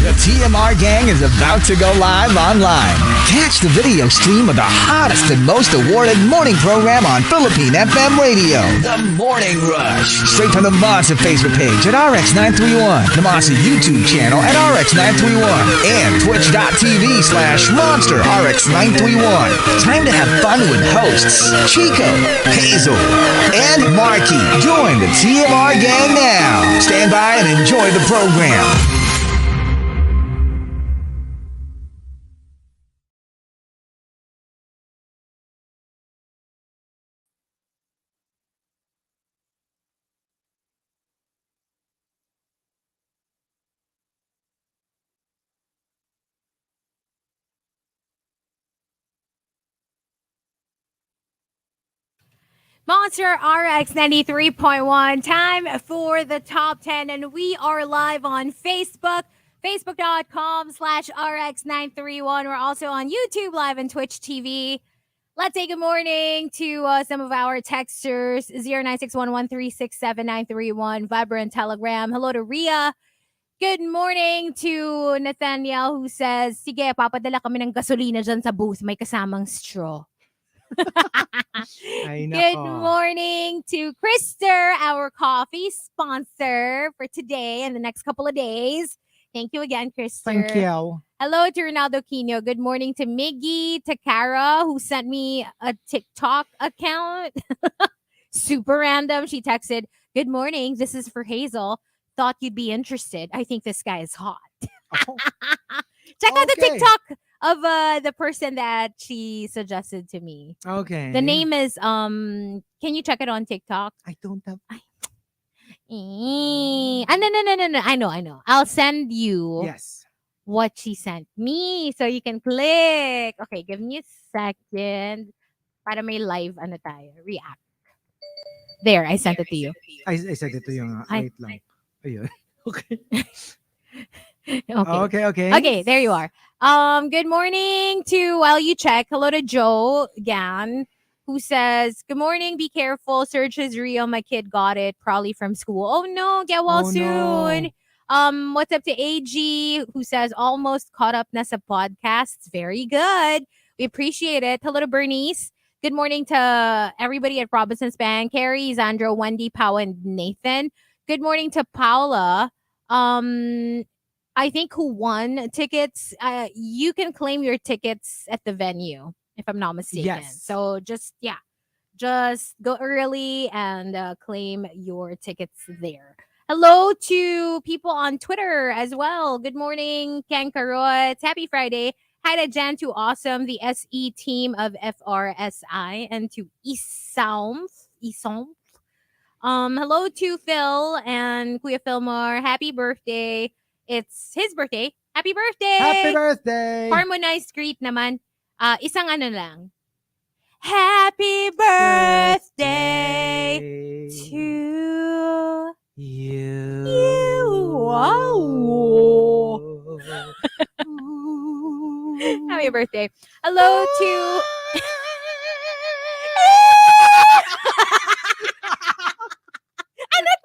The TMR gang is about to go live online. Catch the video stream of the hottest and most awarded morning program on Philippine FM radio. The Morning Rush. Straight from the Monster Facebook page at RX931. The Monster YouTube channel at RX931. And Twitch.tv/Monster RX931. Time to have fun with hosts Chico, Hazel, and Marky. Join the TMR gang now. Stand by and enjoy the program. Monster RX93.1, time for the top 10. And we are live on Facebook, facebook.com/RX931. We're also on YouTube Live and Twitch TV. Let's say good morning to some of our texters, 0961136791, Viber and Telegram. Hello to Rhea. Good morning to Nathaniel who says, sige, papadala kami ng gasolina dyan sa booth. May kasamang straw. Good morning to Krister, our coffee sponsor for today and the next couple of days. Thank you again, Krister. Thank you. Hello to Ronaldo Quino. Good morning to Miggy, to Kara, who sent me a TikTok account. Super random. She texted, good morning. This is for Hazel. Thought you'd be interested. I think this guy is hot. Oh. Check out the TikTok of the person that she suggested to me. Okay. The name is can you check it on TikTok? I don't have. No. I know. I'll send you what she sent me so you can click. Okay, give me a second para may live react. There, I sent it to you. I sent it to you. Wait lang. Ayun. Okay. Okay. Okay. Okay, there you are. Good morning to, while you check, hello to Joe Gan, who says, good morning, be careful, search is real, my kid got it, probably from school. Oh no, get well soon. No. What's up to AG, who says, almost caught up na sa podcasts, very good. We appreciate it. Hello to Bernice. Good morning to everybody at Robinson's Bank, Carrie, Zandro, Wendy, Pao, and Nathan. Good morning to Paula. I think who won tickets. You can claim your tickets at the venue, if I'm not mistaken. Yes. So just go early and claim your tickets there. Hello to people on Twitter as well. Good morning, Ken Carot. Happy Friday. Hi to Jan, to Awesome, the SE team of FRSI, and to Isom. Hello to Phil and Kuya Philmar. Happy birthday. It's his birthday. Happy birthday! Happy birthday! Harmonized greet naman. Isang ano lang. Happy birthday to you. Wow! Happy birthday. Hello to... Ano to?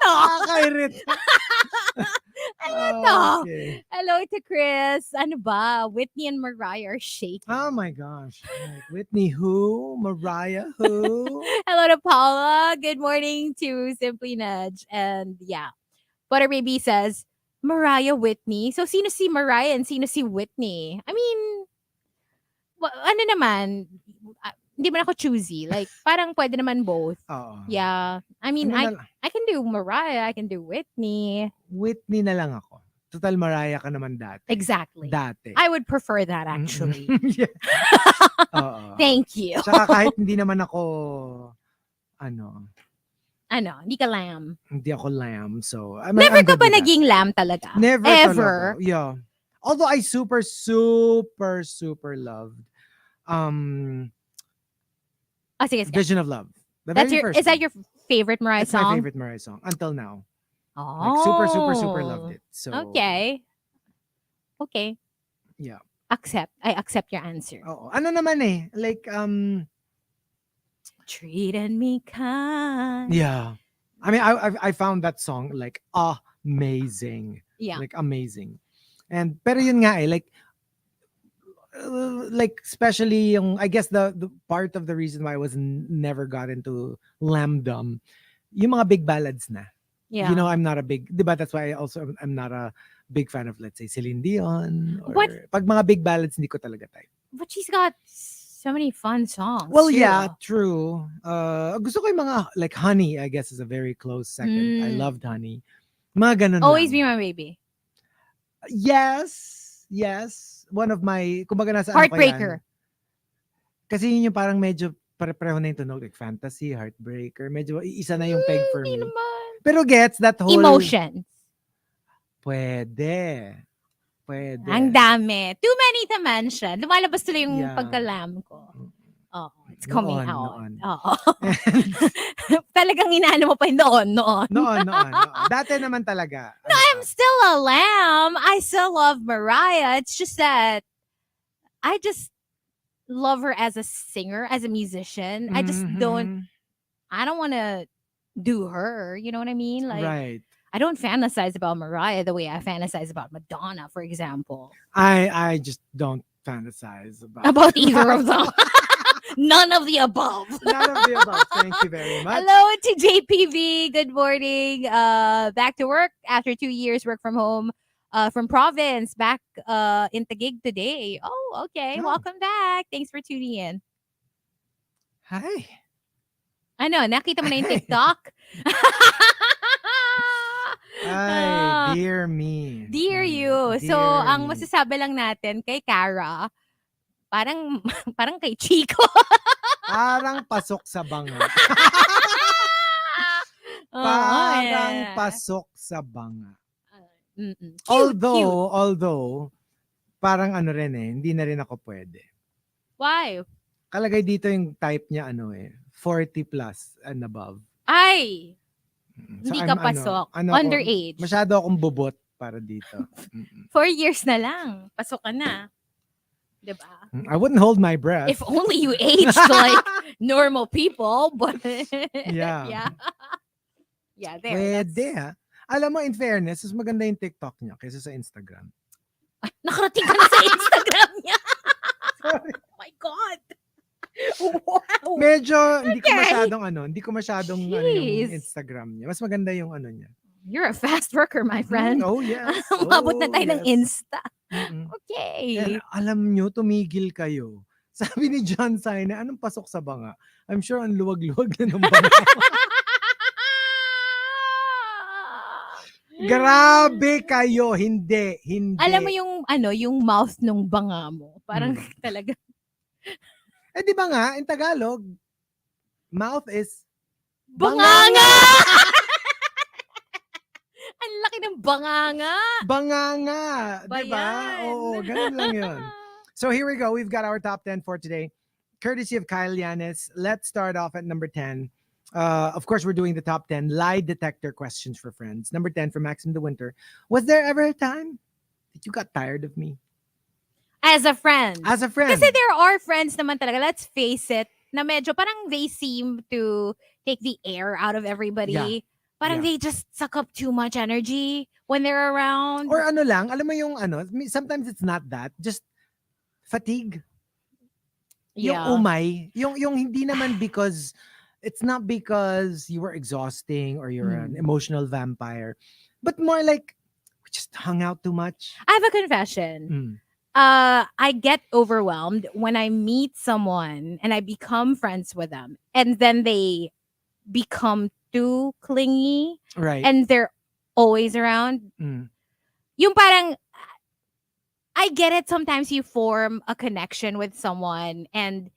Okay. Hello to Chris. Ano ba? Whitney and Mariah are shaking. Oh my gosh. Whitney who? Mariah who? Hello to Paula. Good morning to Simply Nudge. And yeah, Butter Baby says, Mariah Whitney. So sino si Mariah and sino si Whitney? I mean, ano naman, hindi man ako choosy. Like, parang pwede naman both. Yeah. I mean, I can do Mariah. I can do Whitney. Whitney na lang ako. Total Mariah ka naman dati. Exactly. Dati. I would prefer that actually. Yeah. Thank you. Tsaka kahit hindi naman ako, hindi ka lamb. Hindi ako lamb. So, never ka ba naging lamb talaga? Never. Ever. Talaga. Yeah. Although I super loved sige. Vision of Love. Is that your favorite Mariah song? It's my favorite Mariah song until now. Oh. Like super loved it. So Okay. Yeah. I accept your answer. Oo. Ano naman like treated me kind. Yeah. I mean I found that song like amazing. Yeah. Like amazing. And pero yun nga like especially yung I guess the part of the reason why I was never got into Lambdom, yung mga big ballads na. You know, Yeah. I'm not a big, di ba? That's why I also I'm not a big fan of, let's say, Celine Dion or What? pag mga big ballads hindi ko talaga type. But she's got so many fun songs. Well, too. yeah, true. Gusto ko yung mga like Honey, I guess is a very close second. I Mm. loved Honey. Mga ganun Always lang. Be My Baby. Yes. One of my, kumbaga nasa ano ko Heartbreaker. yan. Kasi yun yung parang medyo pare-pareho na yung tunog. Like Fantasy, Heartbreaker. Medyo isa na yung peg for Hindi me. naman. Pero gets that whole... Emotions. Pwede. Ang dami. Too many to mention. Lumalabas tuloy yung Yeah. pagkalam ko. Oh, it's coming out. Noon. Oo. Talagang inaano mo pa yun noon. Noon. Dati naman talaga. No, I'm still a lamb. I still love Mariah. It's just that I just love her as a singer, as a musician. I just don't want to do her. You know what I mean? Like, right. I don't fantasize about Mariah the way I fantasize about Madonna, for example. I just don't fantasize About either of them. None of the above. None of the above. Thank you very much. Hello to JPV. Good morning. Back to work after 2 years work from home. From province, back in Taguig today. Oh, okay. Oh. Welcome back. Thanks for tuning in. Hi. Ano, nakita mo na yung TikTok? Ay, dear me. Dear you. So, ang masasabi lang natin kay Cara, parang kay Chico. Parang pasok sa banga. Pasok sa banga. Cute. Although, parang ano rin hindi na rin ako pwede. Why? Kalagay dito yung type niya 40 plus and above. Ay! So Hindi ka pasok. Underage. Masyado akong bubot para dito. 4 years na lang. Pasok ka na. Diba? I wouldn't hold my breath. If only you aged like normal people, but Yeah. Yeah, there. Pwede Alam mo, in fairness, mas maganda yung TikTok niya kaysa sa Instagram. Ay, nakarating ka na sa Instagram niya. Sorry. Oh my God. Wow. Medyo, hindi ko Okay. masyadong Jeez. yung Instagram niya. Mas maganda yung niya. You're a fast worker, my friend. Oh, yes. Umabot na tayo ng yes. Insta. Mm-mm. Okay. And alam nyo, tumigil kayo. Sabi ni John Sine, anong pasok sa banga? I'm sure ang luwag-luwag na ng banga. Grabe kayo, hindi. Alam mo yung mouth nung banga mo. Parang talaga. Di ba nga, in Tagalog, mouth is Banganga! Ang laki ng banganga. Banganga. Ba Di ba? yan? Oo, ganun lang yun. So here we go. We've got our top 10 for today. Courtesy of Kyle Yanis. Let's start off at number 10. Of course, we're doing the top 10 lie detector questions for friends. Number 10 for Maxim the Winter. Was there ever a time that you got tired of me? As a friend. As a friend. Kasi there are friends naman talaga, let's face it, na medyo parang they seem to take the air out of everybody. Yeah. Parang they just suck up too much energy when they're around. Or lang, alam mo yung sometimes it's not that, just fatigue. Yeah. Yung umay, yung hindi naman because, it's not because you were exhausting or you're an emotional vampire, but more like, we just hung out too much. I have a confession. I get overwhelmed when I meet someone and I become friends with them, and then they become too clingy, Right. and they're always around. Yung parang, I get it. Sometimes you form a connection with someone and,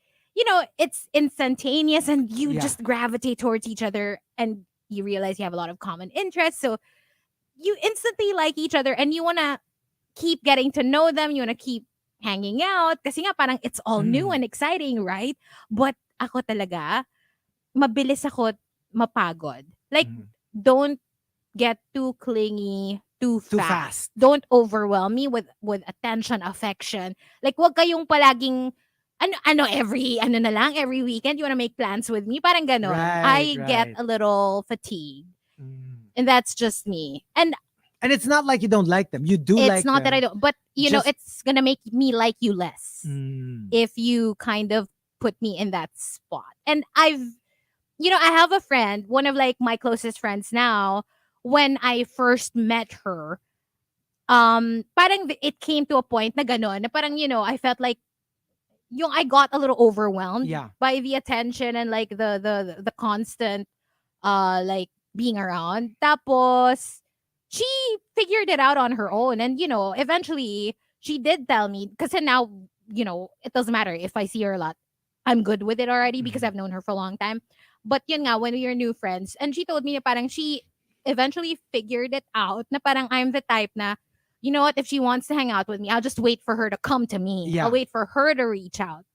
it's instantaneous and you just gravitate towards each other and you realize you have a lot of common interests. So you instantly like each other and you want to keep getting to know them. You want to keep hanging out. Kasi nga parang it's all new and exciting, right? But ako talaga, mabilis ako mapagod. Like, don't get too clingy too fast. Don't overwhelm me with attention, affection. Like, wag kayong palaging every weekend you want to make plans with me. Parang ganon. I get a little fatigued. And that's just me. And And it's not like you don't like them. You do It's like not that I them. don't, but Just- it's gonna make me like you less Mm. if you kind of put me in that spot. And I have a friend, one of like my closest friends now. When I first met her, parang it came to a point na ganon, na parang, I felt like I got a little overwhelmed Yeah. by the attention and like the constant like being around. Tapos she figured it out on her own, and eventually she did tell me, because now it doesn't matter if I see her a lot. I'm good with it already because Mhm. I've known her for a long time. But yun nga, when we are new friends, and she told me na parang she eventually figured it out na parang I'm the type na, you know what, if she wants to hang out with me, I'll just wait for her to come to me. Yeah. I'll wait for her to reach out.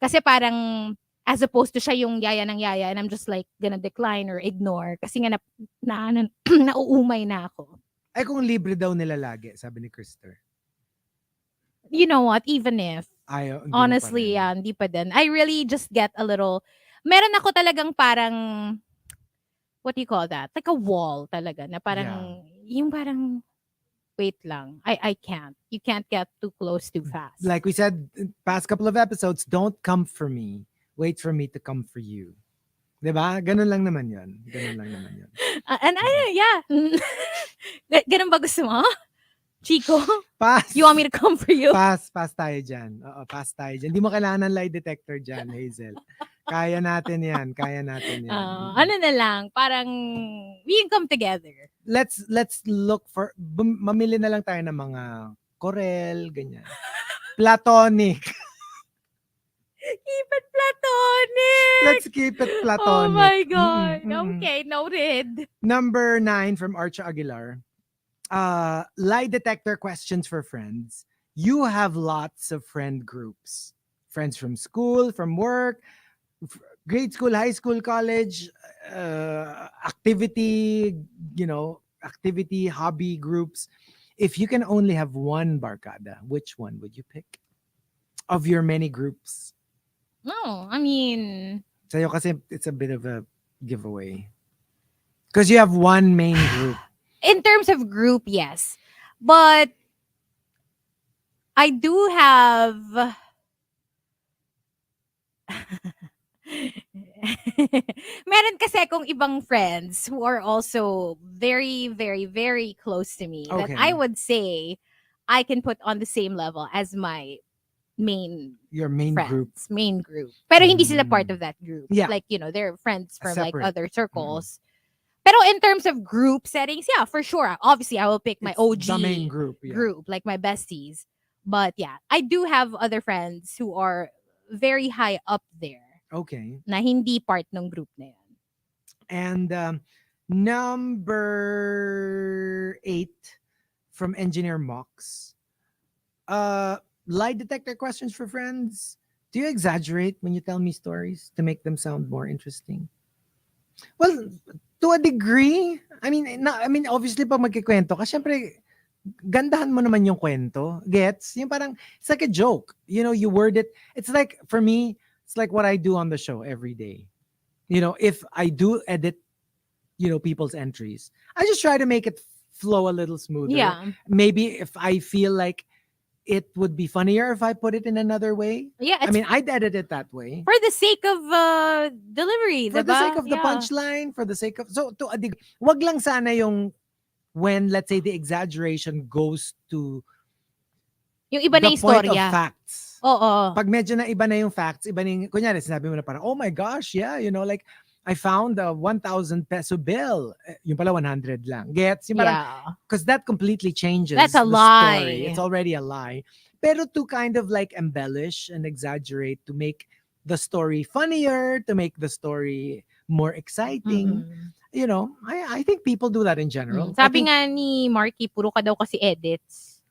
Kasi parang, as opposed to siya yung yaya ng yaya, and I'm just like gonna decline or ignore kasi nga nauumay na ako. Ay, kung libre daw nila lagi, sabi ni Krister. You know what, even if, Ayaw, hindi mo pa honestly, rin. yeah, hindi pa din. I really just get a little, meron ako talagang parang, what do you call that? Like a wall talaga, na parang, yung parang, wait lang, I can't. You can't get too close too fast. Like we said past couple of episodes, don't come for me. Wait for me to come for you. Diba? Ganun lang naman yun. Ganun lang naman yun. And yeah. Ganun ba gusto mo? Chico? Pass. You want me to come for you? Pass tayo dyan. Oo, pass tayo dyan. Hindi mo kailangan ng lie detector dyan, Hazel. Kaya natin yan. Ano na lang, parang we can come together. Let's look for, mamili na lang tayo ng mga Corel, ganyan. Platonic. Keep it platonic. Let's keep it platonic. Oh my God. Mm-mm. Okay, noted. Number 9 from Archa Aguilar. Lie detector questions for friends. You have lots of friend groups. Friends from school, from work, grade school, high school, college, activity, hobby groups. If you can only have one barkada, which one would you pick of your many groups? No, I mean, Sa'yo kasi it's a bit of a giveaway. Because you have one main group. in terms of group, yes. But I do have meron kasi akong ibang friends who are also very, very, very close to me that Okay. I would say I can put on the same level as my Your main group. main group. Pero hindi sila part Mm. of that group. Yeah. Like, they're friends from like Separate. other circles. Pero in terms of group settings, yeah, for sure. Obviously, I will pick my It's OG the main group. Yeah. group, like my besties. But yeah, I do have other friends who are very high up there Okay. na hindi part ng group na yan. And number 8 from Engineer Mox. Lie detector questions for friends. Do you exaggerate when you tell me stories to make them sound more interesting? Well, to a degree. I mean, obviously pag magkikwento ka, syempre, gandahan mo naman yung kwento. Gets? Yung parang, it's like a joke. You word it. It's like, for me, it's like what I do on the show every day. If I do edit, people's entries, I just try to make it flow a little smoother. Yeah. Maybe if I feel like it would be funnier if I put it in another way. Yeah, I mean, I'd edit it that way. for the sake of delivery, For the diba? sake of the Yeah. punchline, for the sake of, so to a degree, wag lang sana yung when, let's say, the exaggeration goes to Yung iba na the yung point of storya. facts. Oo. Pag medyo na iba na yung facts, iba na yung, kunyari, sinabi mo na parang, oh my gosh, yeah, like, I found a 1,000 peso bill. Yung pala 100 lang. Gets? Yung parang, Yeah. because that completely changes That's a the lie. story. It's already a lie. Pero to kind of like embellish and exaggerate to make the story funnier, to make the story more exciting, Mm-mm. I think people do that in general. I Sabi think, nga ni Marky, puro ka daw kasi edits.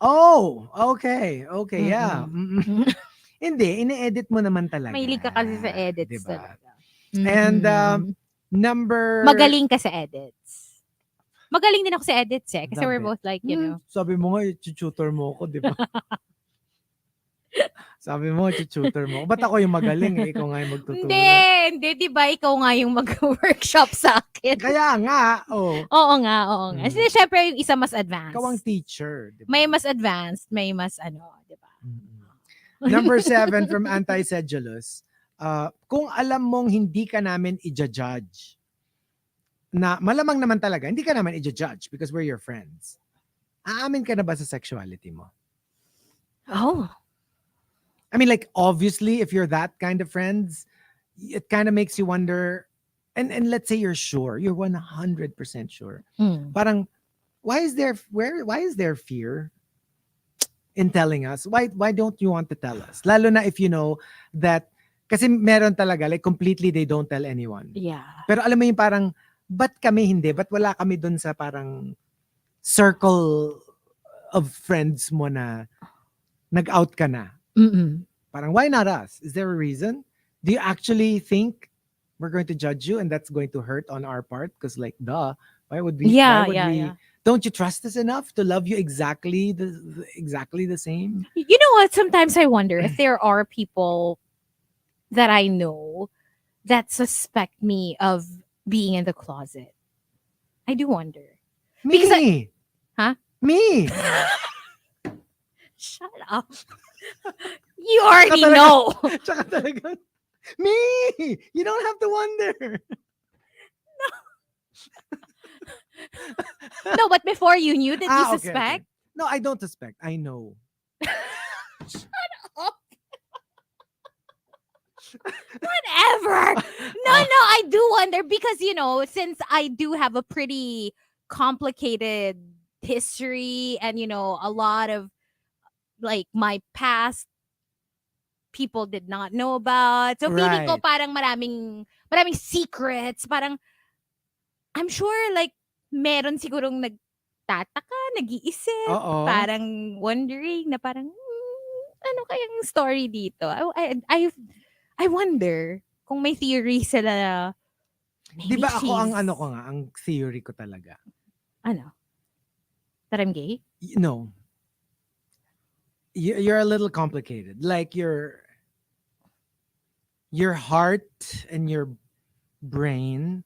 oh, okay, yeah. Mm-mm. Hindi, ine-edit mo naman talaga. Mahilig ka kasi sa edits Diba? talaga. And Mm-mm. number... Magaling ka sa edits. Magaling din ako sa edits eh. Kasi The we're best. both like, you know. Sabi mo nga, tutor mo ako, di ba? Sabi mo, tutor mo. Ba't ako yung magaling eh? Ikaw nga yung magtuturo. Hindi, di ba ikaw nga yung mag-workshop sa akin? Kaya nga, oh. Oo nga. Kasi syempre yung isa mas advanced. Ikaw ang teacher. Diba? May mas advanced, may mas di ba? Number 7 from Anti-Sedulous. Kung alam mong hindi ka namin i-judge, na malamang naman talaga, hindi ka naman i-judge because we're your friends. Aamin ka na ba sa sexuality mo? Oh. I mean, like, obviously, if you're that kind of friends, it kind of makes you wonder, and let's say you're sure, you're 100% sure. Parang, why is there fear in telling us? Why don't you want to tell us? Lalo na if you know that, kasi meron talaga, like, completely they don't tell anyone. Yeah. Pero alam mo yung parang, ba't kami hindi? Ba't wala kami dun sa parang circle of friends mo na nag-out ka na? Parang, why not us? Is there a reason? Do you actually think we're going to judge you and that's going to hurt on our part? Because like, duh, why would we? Yeah. Don't you trust us enough to love you exactly the same? You know what? Sometimes I wonder if there are people that I know that suspect me of being in the closet. I do wonder. Me. Huh? Me. Shut up. You already know. Tsaka talaga, me. You don't have to wonder. No, but before you knew, did you Okay. suspect? No, I don't suspect. I know. Shut up. Whatever. No, I do wonder because, since I do have a pretty complicated history and, a lot of like my past people did not know about. So feeling ko parang maraming secrets. Parang, I'm sure like meron sigurong nagtataka, nag-iisip. Parang wondering na parang, ano kayang story dito? I wonder kung may theory sila na maybe Di ba ako ang theory ko talaga. Ano? That I'm gay? No. You're a little complicated. Like your heart and your brain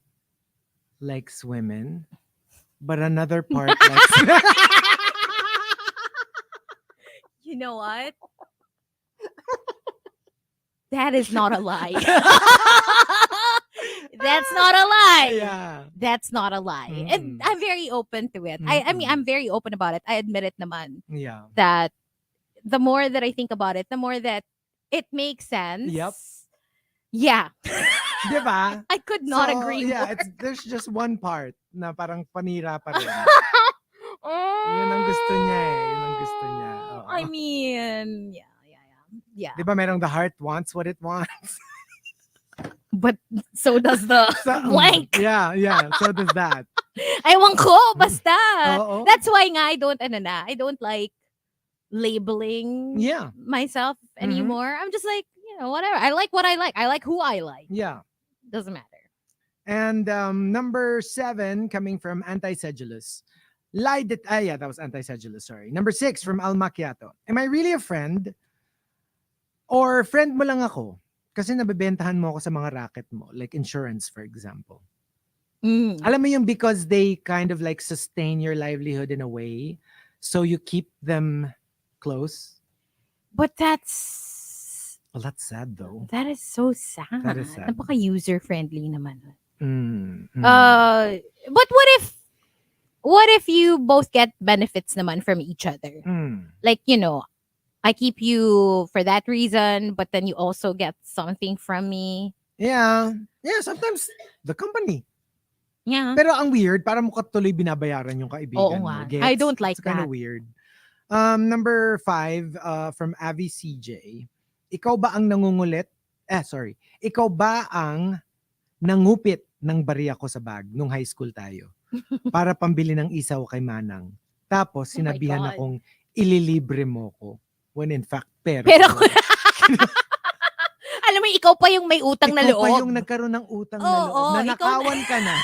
likes women, but another part likes. You know what? That is not a lie. That's not a lie. Yeah. That's not a lie. And I'm very open to it. I mean, I'm very open about it. I admit it naman. Yeah. That the more that I think about it, the more that it makes sense. Yep. Yeah. Diba? I could not agree more. There's just one part na parang panira pa rin. Yun ang gusto niya eh. Oo. I mean, yeah. Diba merong the heart wants what it wants? But so does the blank. Yeah. So does that. Ewan ko, basta. Oo. That's why nga I don't like labeling myself anymore. I'm just like, whatever. I like what I like. I like who I like. Yeah. Doesn't matter. And number 7 coming from Anti-Sedulous. That was Anti-Sedulous, sorry. Number 6 from Al Macchiato. Am I really a friend? Or friend mo lang ako? Kasi nabebentahan mo ako sa mga racket mo. Like insurance, for example. Alam mo yung because they kind of like sustain your livelihood in a way. So you keep them close. But that's sad though. That is so sad. That is sad. Napaka user-friendly naman. Mm-hmm. But what if you both get benefits naman from each other? Like, I keep you for that reason, but then you also get something from me. Yeah, sometimes the company. Yeah. Pero ang weird, para mo katuloy binabayaran yung kaibigan Oo mo. nga. Gets? I don't like It's kind of that. weird. Number 5 from Avi CJ. Ikaw ba ang nangungulit? Ikaw ba ang nangupit ng bariya ko sa bag nung high school tayo para pambili ng isaw kay Manang? Tapos sinabihan God. akong ililibre mo ko when in fact pero alam mo, ikaw pa yung may utang na loob. Ikaw pa yung nagkaroon ng utang na loob. Nanakawan ka na.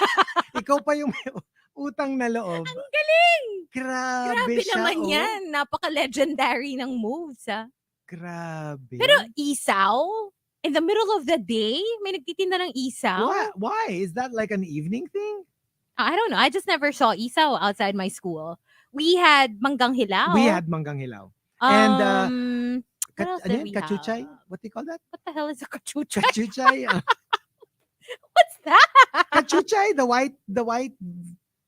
Ikaw pa yung may utang na loob. Ang galing! Grabe siya. naman yan. Napaka-legendary ng moves, ha? Grabe. Pero isaw? In the middle of the day? May nagtitinda ng isaw? Why? Is that like an evening thing? I don't know. I just never saw isaw outside my school. We had manggang hilaw. We had manggang hilaw. And what else did we kachuchay? have? What do you call that? What the hell is a kachuchay? Kachuchay. What's that? Kachuchay, the white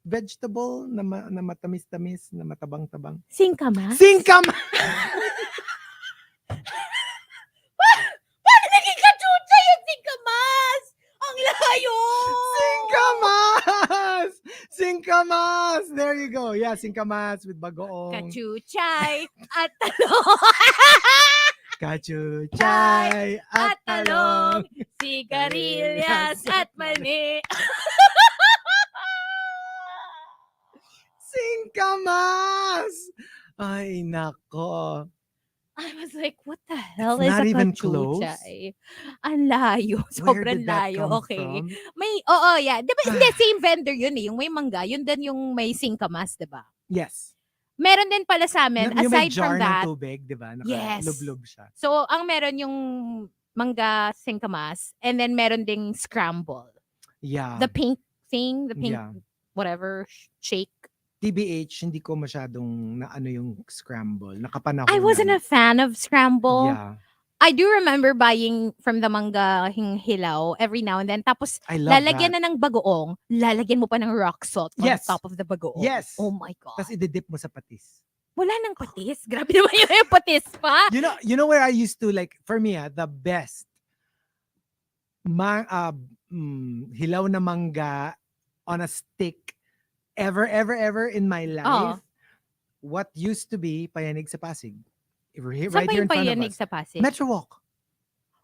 vegetable na matamis-tamis, na matabang-tabang. Singkamas? Paano naging kachuchay yung singkamas? Ang layo! Singkamas! There you go. Yeah, singkamas with bagoong. Kachuchay at talong. Kachuchay at talong. Sigarilyas at mani. Singkamas! Ay, nako. I was like, what the hell It's is not a even close. kachuchay? Ang layo. Where Sobrang did that layo. come Okay. from? Yeah. Diba, hindi, same vendor yun eh. Yung may mangga, yun din yung may singkamas, diba? Yes. Meron din pala sa amin, Yung may aside jar from that, ng tubig, di ba? Yes. Naka-lub-lub siya. so ang meron yung mangga singkamas, and then meron ding scramble. Yeah. The pink thing, the pink Yeah. whatever, shake. TBH, hindi ko masyadong naano yung scramble. Nakapanahon. I wasn't a fan of scramble. Yeah. I do remember buying from the mangga hilaw every now and then. Tapos, I love lalagyan that. na ng bagoong, lalagyan mo pa ng rock salt on Yes. top of the bagoong. Yes. Oh my God. Tapos ididip mo sa patis. Wala nang patis. Grabe naman yung patis pa. You know where I used to, like, for me, the best hilaw na mangga on a stick ever in my life. What used to be Payanig sa Pasig. Right Saan pa here in yung front of Payanig us. sa Pasig? Metro Walk.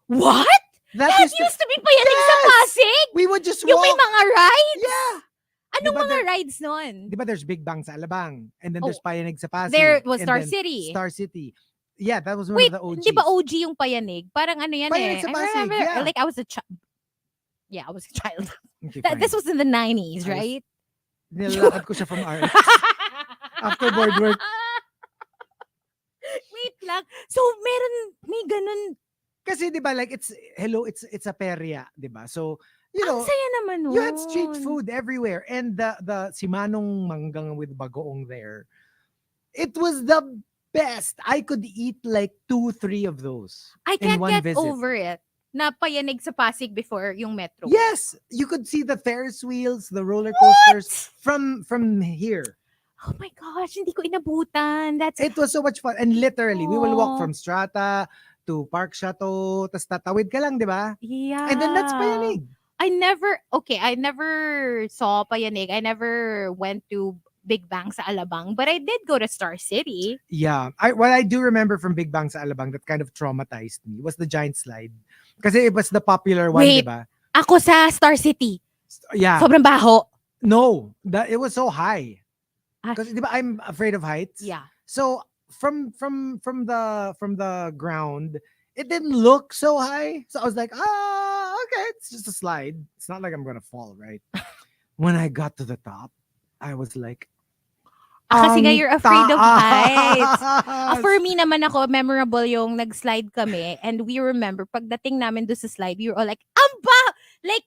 What? That used to be Payanig sa Yes! Pasig? We would just Yung may walk. mga rides? Yeah. Anong Diba mga rides nun? Di ba there's Big Bang sa Alabang? And then there's Payanig sa Pasig. There was and Star then City. Star City. Yeah, that was one Wait, of the OGs. di ba OG yung Payanig? Parang ano yan Payanig sa eh. I Pasig, remember, yeah. like I was a child. Yeah, I was a child. Okay, This fine. was in the 90s, right? Nilalakad ko siya from RX. After board work. Wait lang. So, may ganun. Kasi di ba like it's a perya, di ba? So, you Ang know, saya naman nun. you had street food everywhere, and the si Manong manggang with bagoong there. It was the best. I could eat like 2-3 of those. I in can't one get visit. over it. Na Payanig sa Pasig before yung metro. Yes, you could see the Ferris wheels, the roller coasters from here. Oh my gosh, hindi ko inabutan. It was so much fun, and literally we will walk Aw. from Strata to Park Chateau, tas tatawid ka lang, di ba? Yeah. And then that's Payanig. I never saw Payanig. I never went to Big Bang sa Alabang, but I did go to Star City. Yeah. What I do remember from Big Bang sa Alabang that kind of traumatized me was the giant slide. Kasi it was the popular one, Wait. di ba? Ako sa Star City. Yeah. Sobrang baho. No, it was so high. Ah. Because di ba I'm afraid of heights. Yeah. So from the ground, it didn't look so high. So I was like, okay, it's just a slide. It's not like I'm gonna fall, right? When I got to the top, I was like, Kasi nga "Ang you're afraid of heights. taas!" For me naman ako, memorable yung nag-slide kami and we remember, pagdating namin doon sa slide, we were all like, like,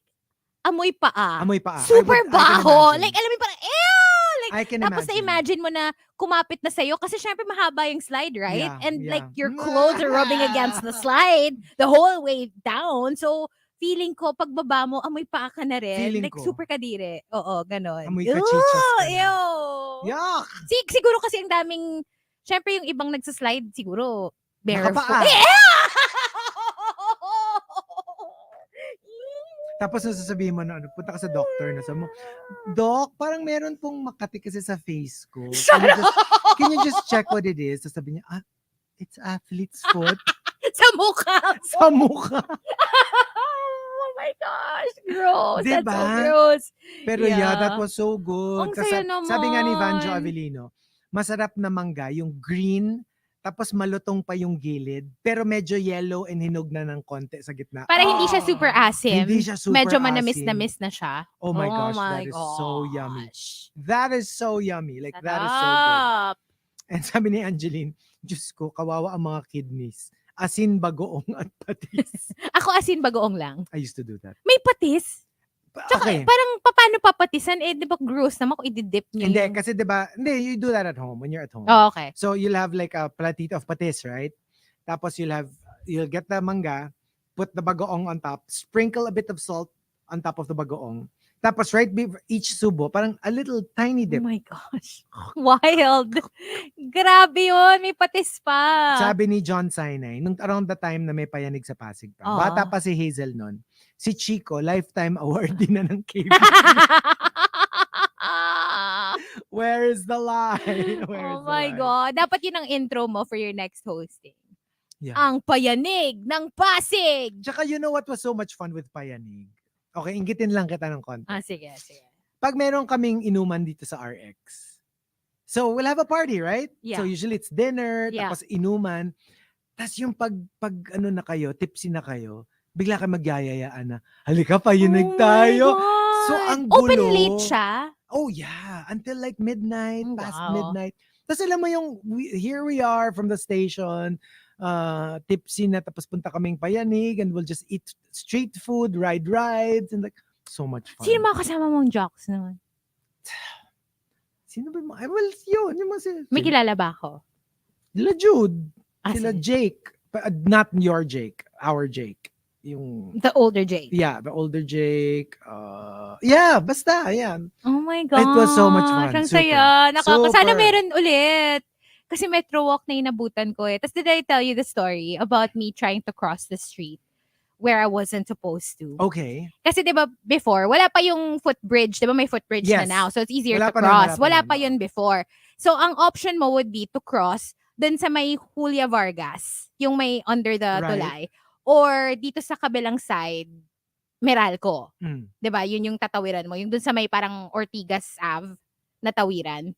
amoy paa. Amoy paa. Super I can baho. imagine. Like, alam mo, parang, ew! Like, I can tapos imagine. na-imagine mo na kumapit na sa'yo kasi syempre mahaba yung slide, right? Yeah, And like, yeah. your clothes are rubbing against the slide the whole way down. So, feeling ko, pagbaba mo, amoy paa ka na rin. Feeling like, ko. super kadire. Oo, ganon. Amoy kachichas ka na. Ew! Yuck! Siguro kasi ang daming, syempre yung ibang nagsaslide, siguro, barefoot. Nakapaa. Eh! Tapos nasasabihin mo na, punta ka sa doctor na sabi mo, Doc, parang meron pong makati kasi sa face ko. Can you just check what it is? Tapos sabi niya, it's athlete's foot. Sa mukha mo. Sa mukha. Oh my gosh, gross. Diba? That's so gross. Pero yeah, that was so good. Ang Tas saya sabi nga ni Vanjo naman. Avellino, masarap na mangga, yung green, tapos malutong pa yung gilid, pero medyo yellow and hinog na ng konti sa gitna. Para hindi siya super asim. Hindi siya super Medyo asim. manamis-namis na siya. Oh my gosh, that is so yummy. That is so yummy. Like, that is so good. Sarap. And sabi ni Angeline, Diyos ko, kawawa ang mga kidneys. Asin, bagoong at patis. Ako asin bagoong lang. I used to do that. May patis. Tsaka Okay. parang paano papatisan? Eh, di ba gross naman kung i-dip niyo Hindi, yung... kasi diba, you do that at home when you're at home. Oh, okay. So you'll have like a platito of patis, right? Tapos you'll get the mangga, put the bagoong on top, sprinkle a bit of salt on top of the bagoong. Tapos each subo, parang a little tiny Oh dip. my gosh. Wild. Grabe yun. May patis pa. Sabi ni John Sinai, nung around the time na may payanig sa Pasig pa, bata pa si Hazel nun, si Chico, lifetime awardee na ng KBP. Where is the lie? Oh my God. Dapat yun ang intro mo for your next hosting. Yeah. Ang payanig ng Pasig. Tsaka you know what was so much fun with payanig? Okay, inggitin lang kita ng konti. Sige. Pag meron kaming inuman dito sa RX, so we'll have a party, right? Yeah. So usually it's dinner, Yeah. tapos inuman. Tapos yung pag ano na kayo, tipsy na kayo, bigla ka magyayayaan na, halika payanig tayo. So ang gulo. Open late siya? Oh yeah, until like midnight, past Wow. midnight. Tapos alam mo yung, here we are from the station, tipsy na, tapos punta kaming payanig, and we'll just eat street food, ride rides, and like, so much fun. Sino mga kasama mong jocks naman? Sino ba yung mga, well, yun, yung mga May kilala ba ako? Sila Jude, sila Sige. Jake, not your Jake, our Jake. Yung, The older Jake. yeah, the older Jake, yeah, basta, ayan. Oh my God. It was so much fun. Ang Super. saya. Sana Super. meron ulit. Kasi Metro Walk na inabutan ko eh. Tapos did I tell you the story about me trying to cross the street where I wasn't supposed to? Okay. Kasi 'di ba before, wala pa yung footbridge, 'di ba may footbridge Yes. na now. So it's easier Wala to pa nun, cross. wala Wala pa pa nun, yun before. So ang option mo would be to cross dun sa may Julia Vargas, yung may under the Right. tulay, or dito sa kabilang side, Meralco. Mm. 'Di ba? Yun yung tatawiran mo, yung dun sa may parang Ortigas Ave na tawiran.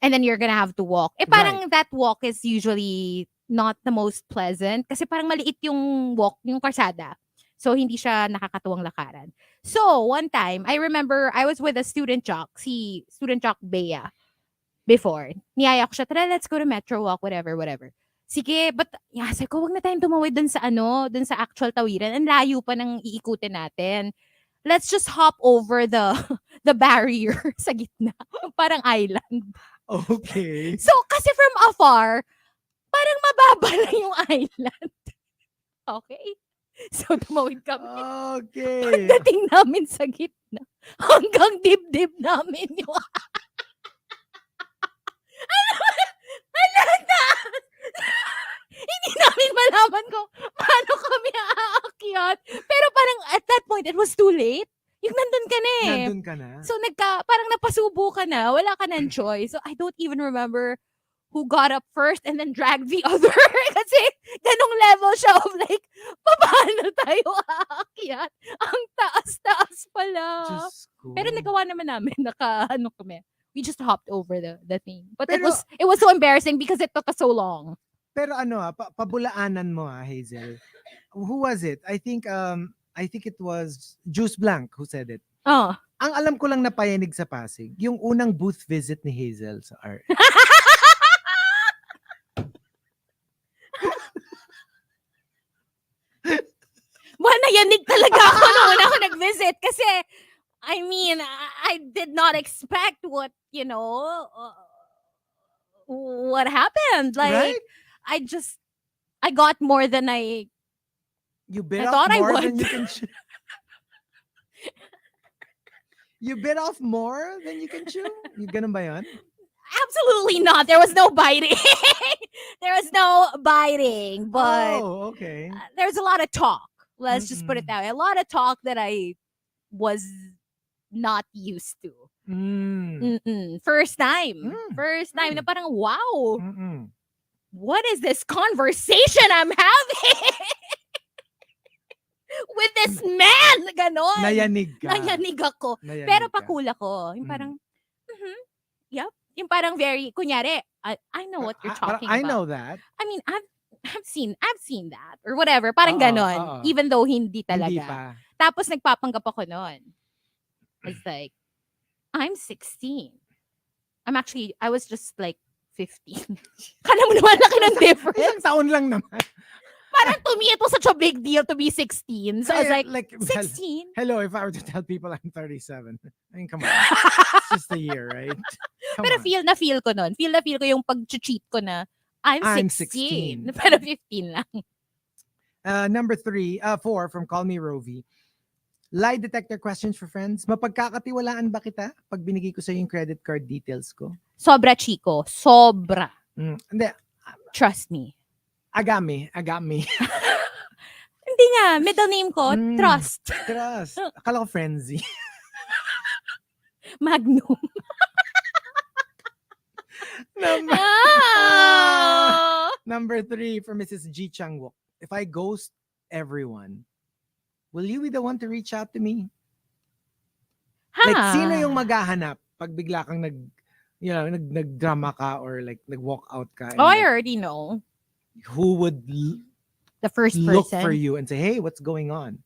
And then you're gonna have to walk. Eh parang that walk is usually not the most pleasant kasi parang maliit yung walk, yung karsada. So, hindi siya nakakatuwang lakaran. So, one time, I remember I was with a student jock, si student jock Bea, before. Niyaya ko siya, tara, let's go to Metro Walk, whatever. Sige, but, sabi ko, wag na tayong tumawid dun sa actual tawiran. Ang layo pa ng iikutin natin. Let's just hop over the barrier sa gitna. Parang island. Okay. So, kasi from afar, parang mababa lang yung island. Okay? So, tumawid kami. Okay. Pagdating namin sa gitna, hanggang dibdib namin yung... Halata! Hindi namin malaman kung paano kami aakyat. Pero parang at that point, it was too late. Yung nandun ka na eh. Nandun ka na. So, parang napasubo ka na. Wala ka ng choice. So, I don't even remember who got up first and then dragged the other. Kasi ganong level siya of like, paano tayo aakyat? Ang taas-taas pala. Diyos ko. Pero nagawa naman namin. Kami. We just hopped over the thing. But Pero- it was so embarrassing because it took us so long. Pero pabulaanan mo Hazel. Who was it? I think it was Juice Blanc who said it. Oh. Ang alam ko lang na payanig sa Pasig, yung unang booth visit ni Hazel sa art. Nayanig talaga ako nung una ako nag-visit. Kasi, I mean, I did not expect what happened. Like, Right? I got more than You bit I off thought I more would. than you can chew. You bit off more than you can chew? Yung ganun ba yun? absolutely not. There was no biting. But Oh, okay. there's a lot of talk. Let's just put it that way. A lot of talk that I was not used to. First time. First time na parang, wow, what is this conversation I'm having with this man? Ganon. Nayanig ka. Nayanig ako. Nayanig Pero ka. pakula ko. Yung parang, yep. Yung parang very, kunyari, I know what you're talking I about. know that. I mean, I've seen that or whatever. Parang ganon. Even though hindi talaga. Hindi pa. Tapos nagpapanggap ako noon. It's like, I'm 16. I was just like 15. Kala mo naman laki ng difference. Isang taon lang naman. Parang to me, it was such a big deal to be 16. So I was like, 16? Hello, if I were to tell people I'm 37. I mean, come on. It's just a year, right? Come Pero on. feel na feel ko nun. Feel na feel ko yung pag-cheat ko na I'm 16. Pero 15 lang. Number 4 from Call Me Rovi. Lie detector questions for friends. Mapagkakatiwalaan ba kita pag binigay ko sa yung credit card details ko? Sobra, Chico. Sobra. Hindi. Trust me. Agami. Hindi nga. Middle name ko, Trust. Trust. Akala ko frenzy. Magnum. Number 3 for Mrs. G. Changwok. If I ghost everyone, will you be the one to reach out to me? Like, sino yung maghahanap pag bigla kang nagdrama ka or like nag-walk out ka? Oh, I already know. Who would the first look person for you and say, hey, what's going on?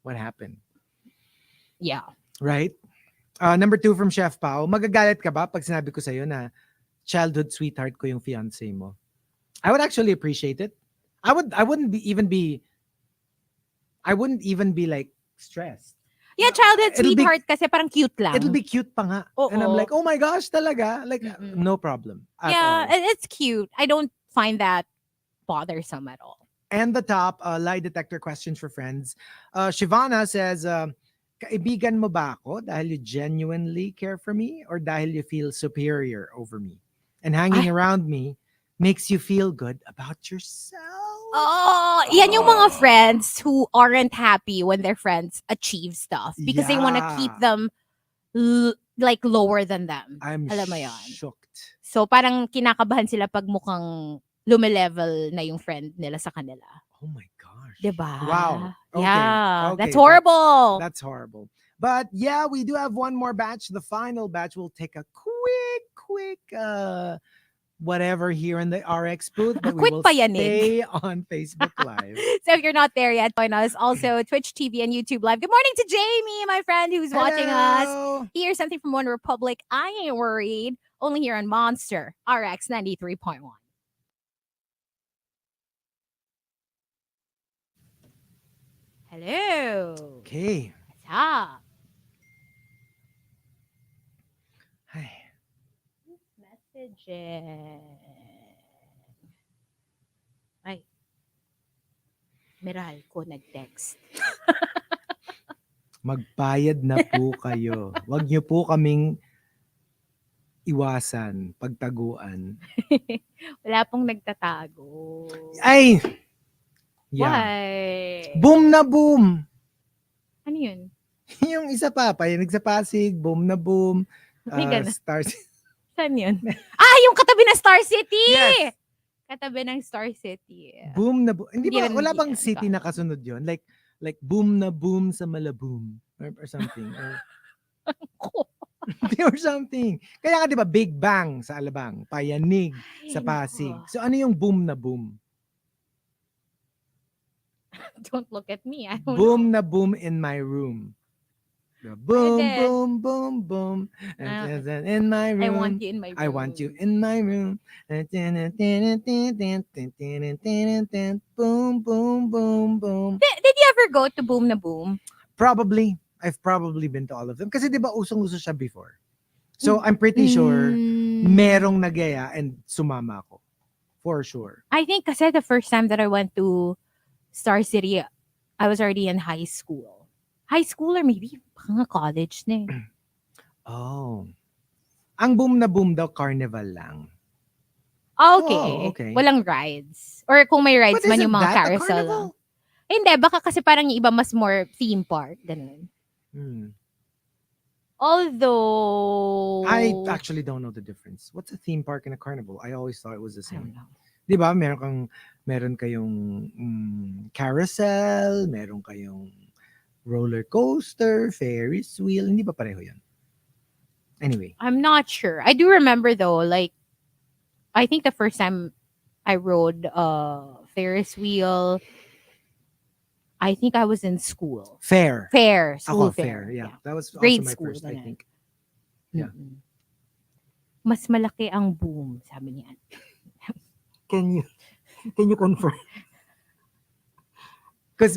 What happened? Yeah. Right? Number 2 from Chef Pao. Magagalit ka ba pag sinabi ko sa'yo na childhood sweetheart ko yung fiancé mo? I would actually appreciate it. I wouldn't even be like stressed. Yeah, childhood sweetheart kasi parang cute lang. It'll be cute pa nga. And I'm like, oh my gosh, talaga? Like, no problem at all. It's cute. I don't find that bothersome at all. And the top lie detector questions for friends. Shivana says, kaibigan mo ba ako dahil you genuinely care for me or dahil you feel superior over me? And hanging around me makes you feel good about yourself. Oh, yan yung mga friends who aren't happy when their friends achieve stuff because they want to keep them like lower than them. Alam mo yan? Shocked. So parang kinakabahan sila pag mukhang lumilevel na yung friend nila sa kanila. Oh my gosh. Diba? Wow. Okay. Yeah. Okay. That's horrible. That's horrible. But yeah, we do have one more batch. The final batch will take a quick whatever here in the RX booth, but we will stay on Facebook Live. So if you're not there yet, join us. Also, Twitch TV and YouTube Live. Good morning to Jamie, my friend who's watching us. Here's something from One Republic. I ain't worried. Only here on Monster RX93.1. Hello. Okay. What's up? Hi. Ay. Meral ko nag-text. Magbayad na po kayo. Wag niyo po kaming iwasan, pagtaguan. Wala pong nagtatago. Ay! Yeah. Why? Boom na boom! Ano yun? Yung isa pa, yung sa Pasig, boom na boom. Star City. Saan yun? Yung katabi ng Star City! Yes! Katabi ng Star City. Boom na boom. Hindi ba, wala bang city na kasunod yun? Like boom na boom sa Malaboom. Or something. Or something. Kaya nga di ba, Big Bang sa Alabang. Payanig sa Pasig. So ano yung boom na boom? Don't look at me. I don't boom know. Na boom in my room. Boom, boom, boom, boom. In my room. I want you in my room. I want you in my room. Boom, boom, boom, boom. Did you ever go to Boom na Boom? Probably. I've probably been to all of them. Kasi di ba usong-uso siya before. So I'm pretty sure merong nagaya and sumama ako. For sure. I think kasi the first time that I went to Star City, I was already in high school. High school or maybe mga college na eh. Oh. Ang boom na boom daw, carnival lang. Okay. Okay. Walang rides. Or kung may rides man yung mga that carousel lang. Hindi, baka kasi parang yung iba mas more theme park. Ganun. Although... I actually don't know the difference. What's a theme park and a carnival? I always thought it was the I don't same. know. Di ba? Meron kayong carousel, meron kayong roller coaster, Ferris wheel. Hindi ba pareho yan? Anyway. I'm not sure. I do remember though, like, I think the first time I rode Ferris wheel, I think I was in school. Fair. School fair. Yeah. That was grade also my school, first, I think. Yeah. Mas malaki ang boom, sabi niya. Can you confirm?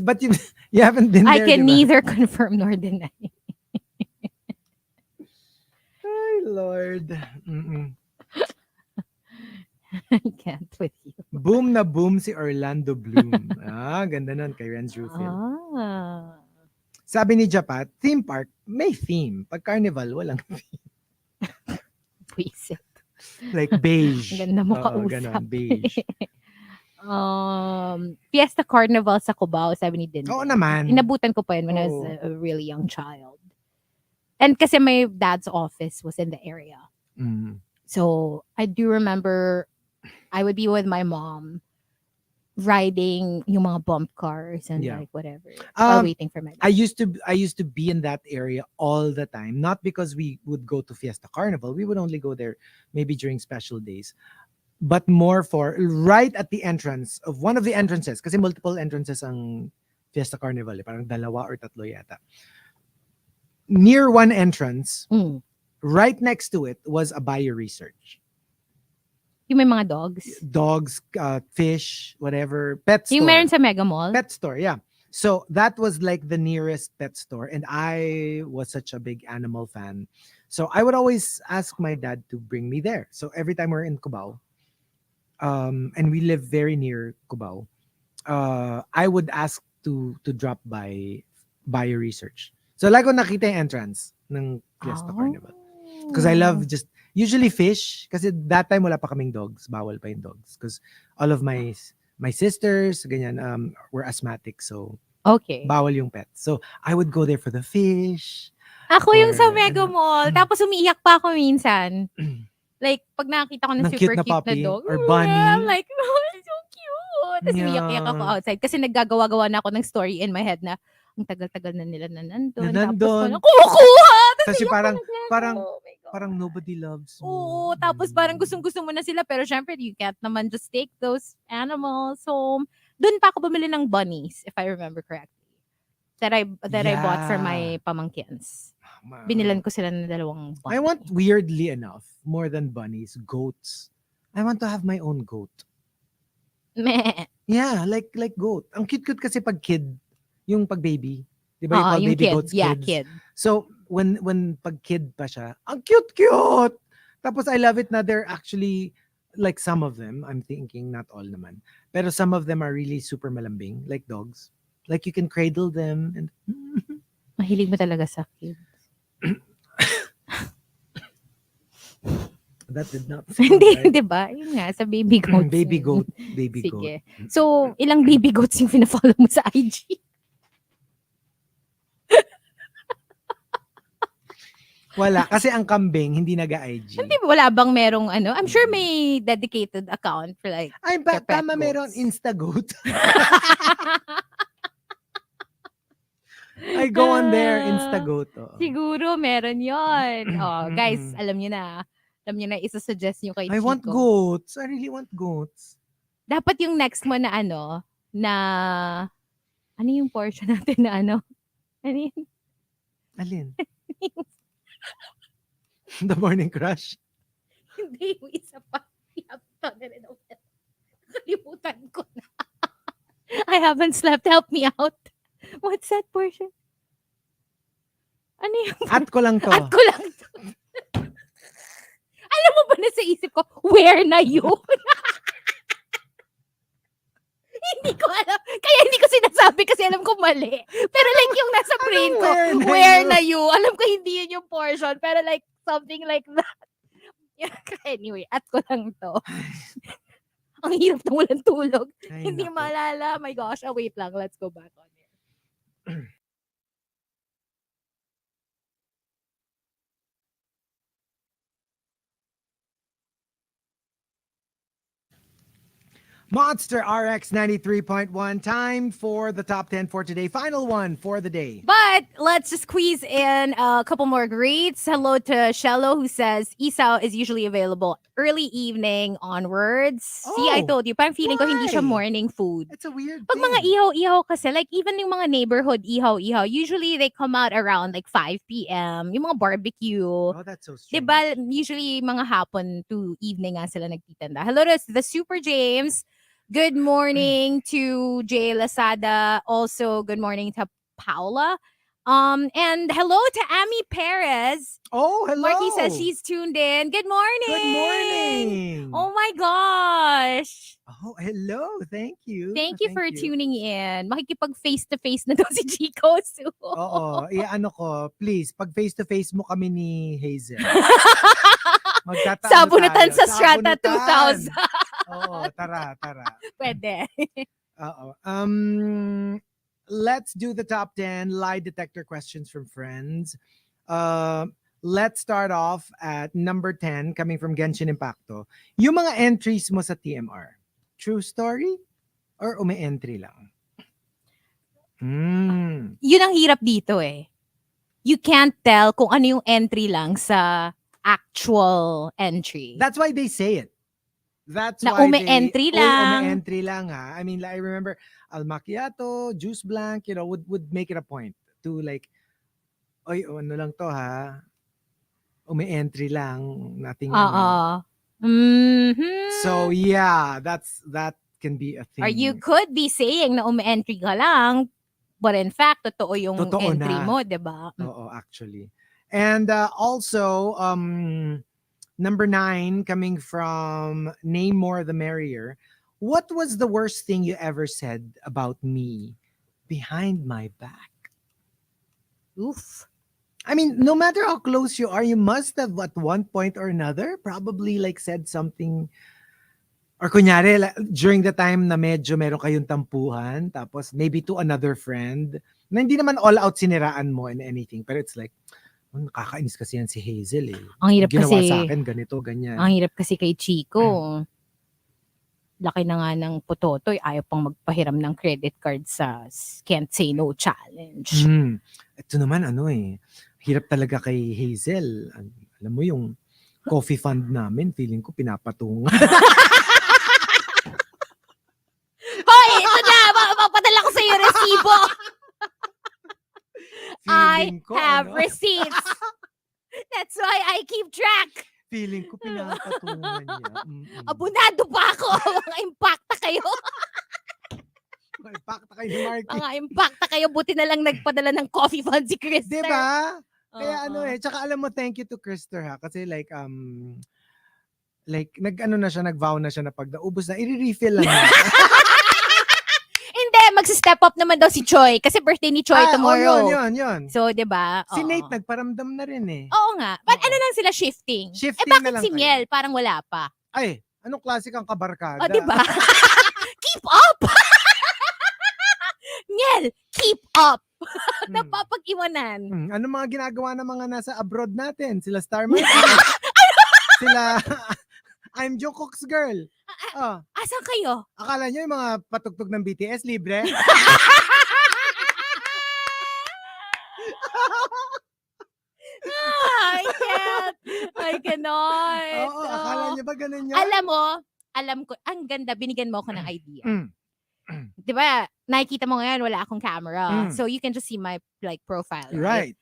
But you haven't been I there, can diba? neither confirm nor deny. Ay, Lord. I can't with you. Boom na boom si Orlando Bloom. Ganda nun kay Renz Rufil. Ah. Sabi ni Japat, theme park, may theme. Pag carnival, walang theme. Buisit. Like beige. Ganda mo Oo, kausap. ganon, beige. Fiesta Carnival sa Cubao, sabi ni Din. Oo naman. Inabutan ko pa yun when I was Oo. a really young child. And kasi my dad's office was in the area. Mm. So I do remember I would be with my mom riding yung mga bump cars and Yeah. like whatever while waiting for my dad. I used to be in that area all the time. Not because we would go to Fiesta Carnival. We would only go there maybe during special days. But more for right at the entrance of one of the entrances. Kasi multiple entrances ang Fiesta Carnival. Parang dalawa or tatlo yata. Near one entrance, right next to it was a buyer research. Yung may mga dogs? Dogs, fish, whatever. Pet store. Yung meron sa Mega Mall? Pet store, yeah. So that was like the nearest pet store. And I was such a big animal fan. So I would always ask my dad to bring me there. So every time we're in Cubao, and we live very near Cubao, I would ask to drop by buyer research. So like ko nakita yung entrance ng Fiesta Carnival. Because I love just usually fish. Kasi that time wala pa kaming dogs. Bawal pa yung dogs. Because all of my sisters, ganyan, were asthmatic. So, okay, bawal yung pets. So, I would go there for the fish. Ako yung sa Mega Mall. Tapos umiiyak pa ako minsan. Like, pag nakakita ko ng super cute na dog. Or bunny. I'm like, oh, it's so cute. Tapos umiiyak ako outside. Kasi naggagawa-gawa na ako ng story in my head na ang tagal-tagal na nila na nandun. Tapos walang kumukuha. Kasi parang nobody loves me. Oo, tapos parang gustong-gusto mo na sila. Pero syempre, you can't naman just take those animals home. Doon pa ako bumili ng bunnies, if I remember correctly. That I bought for my pamangkins. Binilan ko sila ng dalawang bunny. I want, weirdly enough, more than bunnies, goats. I want to have my own goat. Meh. Yeah, like goat. Ang cute-cute kasi pag kid, yung pag baby. Di ba you call baby kid. goats kids? Yeah, kid. So, when pag kid pa siya, ang cute-cute! Tapos I love it na they're actually, like some of them, I'm thinking, not all naman. Pero some of them are really super malambing, like dogs. Like you can cradle them. And Mahilig mo talaga sa kids. That did not Hindi, right. di ba? Yun nga, sa baby goats. Baby goat. Sige. So, ilang baby goats yung pinafollow mo sa IG? Wala. Kasi ang kambing, hindi naga-IG. Hindi, wala bang merong ano? I'm sure may dedicated account for like Ay, tama meron Instagoat. I go on there, Instagoat. Siguro meron yon. Guys, alam niyo na. Alam niyo na, isa-suggest niyo kay Chico. I want goats. I really want goats. Dapat yung next mo na ano, ano yung portion natin na ano? Ano yun? Alin? The Morning Crush? Hindi, yung isa pa. Nakalimutan ko na. I haven't slept. Help me out. What's that portion? Ano yung... At ko lang to. At ko lang to. Alam mo ba na sa isip ko, where na yun? Hindi ko alam. Kaya hindi ko sinasabi kasi alam ko mali. Pero like yung nasa brain ko, where na you? Alam ko hindi yun yung portion. Pero like something like that. Anyway, at ko lang to. Ang hirap na walang tulog. Ay, Hindi nako. maalala. My gosh. Wait lang. Let's go back on it. Monster RX 93.1. Time for the top 10 for today. Final one for the day. But let's just squeeze in a couple more greets. Hello to Shello, who says isaw is usually available early evening onwards. See, I Oh, told you, parang feeling ko hindi siya why? morning food. It's a weird Pag mga thing. ihaw-ihaw kasi, like even yung mga neighborhood ihaw-ihaw, usually they come out around like 5 p.m. Yung mga barbecue. Oh, that's so strange. Diba, usually mga hapon to evening nga sila nagtitanda. Hello to the Super James. Good morning to Jay Lasada. Also, good morning to Paula. And hello to Amy Perez. Oh, hello. Marky says she's tuned in. Good morning. Good morning. Oh my gosh. Oh, hello. Thank you. Thank you for tuning in. Makikipag face-to-face na daw si Chico soon. Oo. Ano ko, please, pag face-to-face mo kami ni Hazel. Magtataano Sabunutan tayo. sa Strata Sabunutan. 2000. Oo, tara. Pwede. Oo. Let's do the top 10 lie detector questions from friends. Let's start off at number 10 coming from Genshin Impacto. Yung mga entries mo sa TMR, true story or umi-entry lang? Yun ang hirap dito eh. You can't tell kung ano yung entry lang sa actual entry. That's why they say it. That's Na why umi-entry lang. Umi-entry lang ha. I mean, I remember Al Macchiato, Juice Blanc, would make it a point to like, oy, ano lang to ha. Umi-entry lang, nothing. So yeah, that can be a thing. Or you could be saying na umi-entry ka lang, but in fact, totoo yung entry mo, diba? Oo, actually. And also, number 9, coming from Name More the Merrier. What was the worst thing you ever said about me behind my back? Oof. I mean, no matter how close you are, you must have at one point or another probably like said something. Or kunyari, during the time na medyo meron kayong tampuhan, tapos maybe to another friend, na hindi naman all out siniraan mo and anything, pero it's like, nakakainis kasi yan si Hazel eh. Ang hirap ginawa kasi, sa akin, ganito, ganyan. Ang hirap kasi kay Chico. Laki na nga ng putotoy, ayaw pang magpahiram ng credit card sa Can't Say No Challenge. Ito naman hirap talaga kay Hazel. Alam mo yung coffee fund namin, feeling ko pinapatungan. Hoy, ito na! Mapadala ko sa iyo resibo! I have receipts. That's why I keep track. Feeling ko pinapatungan niya. Abunado pa ako. Mga impacta kayo. Impacta kayo ni Marky. Mga impacta kayo. Buti na lang nagpadala ng coffee fund si Krister. Diba? Kaya tsaka alam mo, thank you to Krister ha. Kasi like nag-vow na siya na pag naubos na, i-refill lang niya. Hindi, magsi-step up naman daw si Choi. Kasi birthday ni Choi tomorrow. Yun. So, diba? Si Nate nagparamdam na rin eh. Oo nga. But ano lang sila, shifting. Shifting bakit na lang si kayo? Miel? Parang wala pa. Ay, anong klase kang kabarkada? O, diba? Keep up! Miel, keep up! Napapag-iwanan. Ano mga ginagawa ng mga nasa abroad natin? Sila Star Martin. Sila I'm Jungkook's girl. Asan kayo? Akala nyo yung mga patugtog ng BTS libre? I can't. I cannot. Oo, akala nyo ba ganun yun? Alam ko, ang ganda, binigyan mo ako ng idea. Di ba, nakikita mo ngayon, wala akong camera. So you can just see my like profile. Right.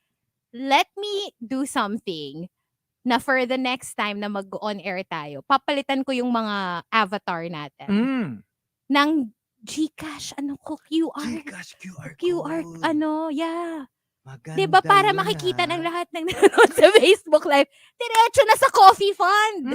Let me do something na for the next time na mag-on air tayo, papalitan ko yung mga avatar natin. Ng Gcash, QR. Gcash, QR code. Yeah. Maganda diba, para yan, makikita ng lahat ng nanonood sa Facebook Live, diretso na sa coffee fund.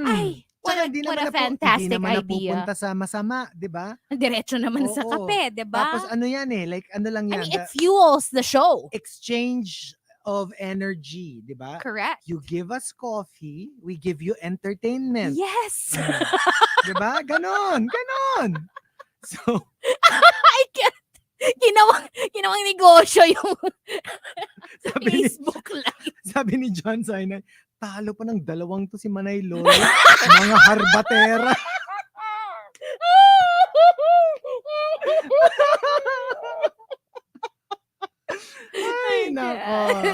Ay, what a fantastic idea. Hindi naman idea. napupunta sa masama, di ba? Diretso naman sa kape, di ba? Tapos ano yan like ano lang yan. I mean, it fuels the show. Exchange of energy, di ba? Correct. You give us coffee, we give you entertainment. Yes. Di ba? Ganon. So, I can't. Ginawang negosyo yung Facebook Live. Sabi ni John Sinai, talo pa ng 2 to si Manay Loy. Mga harbatera.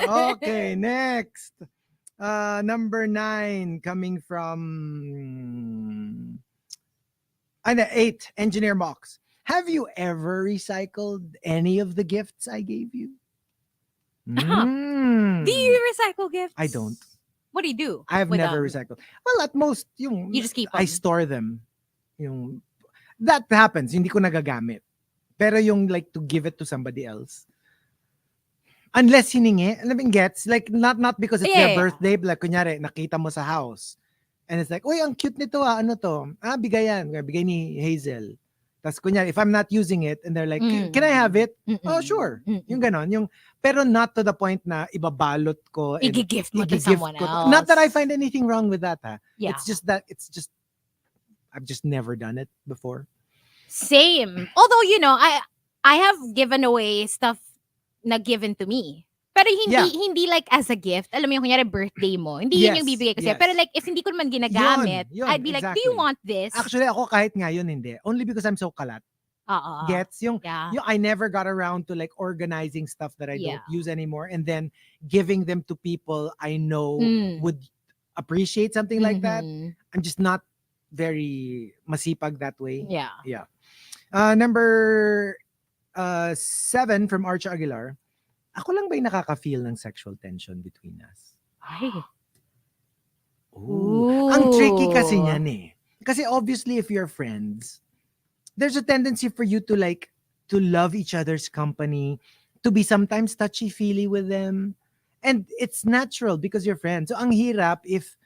Okay, next. Number 9 coming from 8, Engineer Mox. Have you ever recycled any of the gifts I gave you? Do you recycle gifts? I don't. What do you do? I've with never them? recycled. Well, at most, You just keep I them. store them. That happens. Hindi ko nagagamit. Pero yung like to give it to somebody else. Unless hiningi, gets, like not because it's their birthday, but like kunyari, nakita mo sa house. And it's like, uy, ang cute nito ano to? Bigayan. Bigay ni Hazel. Tapos kunyari, if I'm not using it, and they're like, can I have it? Oh, sure. Yung ganon. Pero not to the point na ibabalot ko. I-gift mo to someone else. Not that I find anything wrong with that. Yeah. It's just I've just never done it before. Same. Although, I have given away stuff na given to me. Pero hindi like as a gift. Alam mo yung kunyari birthday mo. Hindi yun yung bibigay ko sa'yo. Pero like, if hindi ko naman ginagamit, Yun, I'd be like, do you want this? Actually, ako kahit ngayon hindi. Only because I'm so kalat. Gets? Yung I never got around to like organizing stuff that I don't use anymore and then giving them to people I know would appreciate something like that. I'm just not very masipag that way. Yeah. Number 7 from Arch Aguilar. Ako lang ba yung nakaka-feel ng sexual tension between us? Ay. Ooh. Ang tricky kasi niyan eh. Kasi obviously if you're friends, there's a tendency for you to love each other's company, to be sometimes touchy-feely with them. And it's natural because you're friends. So ang hirap if